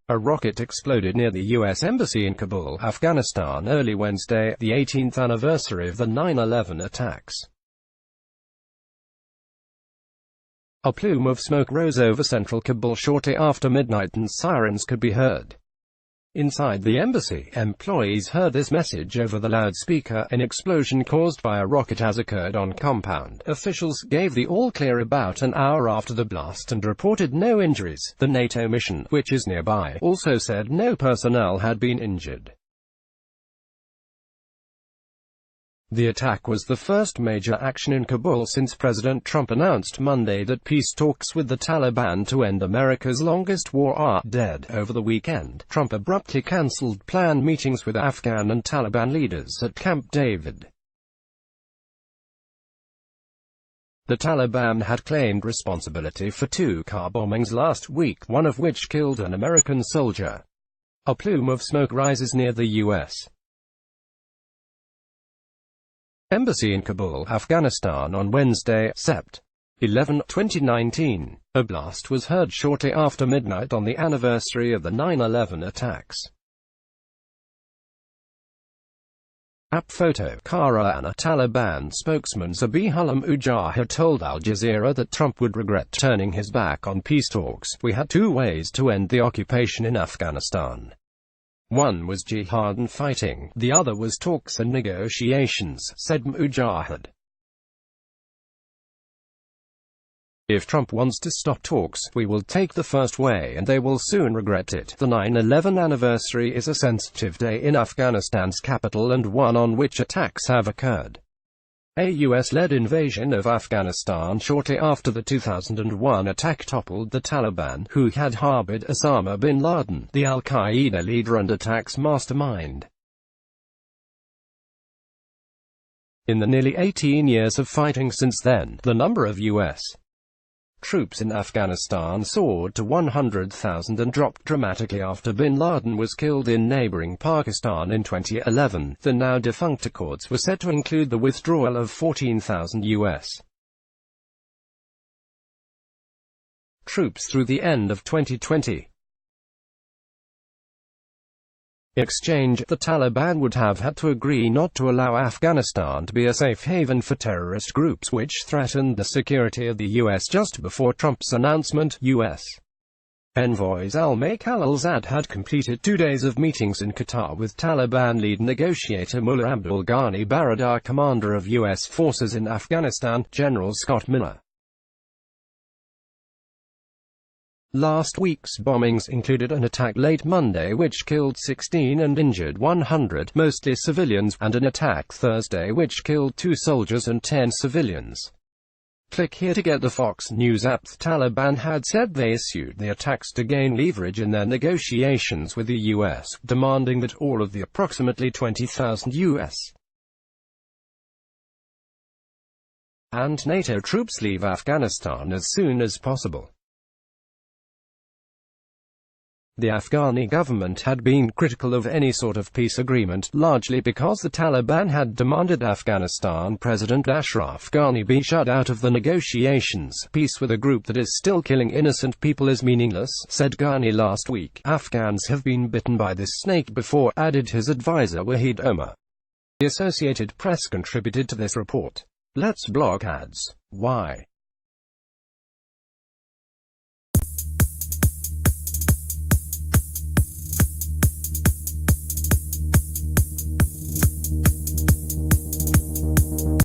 A rocket exploded near the U.S. Embassy in Kabul, Afghanistan early Wednesday, the 18th anniversary of the 9/11 attacks. A plume of smoke rose over central Kabul shortly after midnight and sirens could be heard. Inside the embassy, employees heard this message over the loudspeaker: an explosion caused by a rocket has occurred on compound. Officials gave the all-clear about an hour after the blast and reported no injuries. The NATO mission, which is nearby, also said no personnel had been injured. The attack was the first major action in Kabul since President Trump announced Monday that peace talks with the Taliban to end America's longest war are dead. Over the weekend, Trump abruptly cancelled planned meetings with Afghan and Taliban leaders at Camp David. The Taliban had claimed responsibility for 2 car bombings last week, one of which killed an American soldier. A plume of smoke rises near the U.S. Embassy in Kabul, Afghanistan on Wednesday, Sept. 11, 2019. A blast was heard shortly after midnight on the anniversary of the 9/11 attacks. App photo. Kara, a Taliban spokesman Zabihullah Mujahid told Al Jazeera that Trump would regret turning his back on peace talks. We had 2 ways to end the occupation in Afghanistan. One was jihad and fighting, the other was talks and negotiations, said Mujahid. If Trump wants to stop talks, we will take the first way and they will soon regret it. The 9/11 anniversary is a sensitive day in Afghanistan's capital and one on which attacks have occurred. A U.S.-led invasion of Afghanistan shortly after the 2001 attack toppled the Taliban, who had harbored Osama bin Laden, the al-Qaeda leader and attacks mastermind. In the nearly 18 years of fighting since then, the number of U.S. troops in Afghanistan soared to 100,000 and dropped dramatically after bin Laden was killed in neighboring Pakistan in 2011. The now defunct accords were set to include the withdrawal of 14,000 U.S. troops through the end of 2020. In exchange, the Taliban would have had to agree not to allow Afghanistan to be a safe haven for terrorist groups which threatened the security of the U.S. just before Trump's announcement. U.S. envoys al-Malik al-Zad had completed 2 days of meetings in Qatar with Taliban lead negotiator Mullah Abdul Ghani Baradar, commander of U.S. forces in Afghanistan, General Scott Miller. Last week's bombings included an attack late Monday which killed 16 and injured 100, mostly civilians, and an attack Thursday which killed 2 soldiers and 10 civilians. Click here to get the Fox News app. The Taliban had said they issued the attacks to gain leverage in their negotiations with the U.S., demanding that all of the approximately 20,000 U.S. and NATO troops leave Afghanistan as soon as possible. The Afghani government had been critical of any sort of peace agreement, largely because the Taliban had demanded Afghanistan President Ashraf Ghani be shut out of the negotiations. Peace with a group that is still killing innocent people is meaningless, said Ghani last week. Afghans have been bitten by this snake before, added his advisor Wahid Omar. The Associated Press contributed to this report. Let's block ads. Why?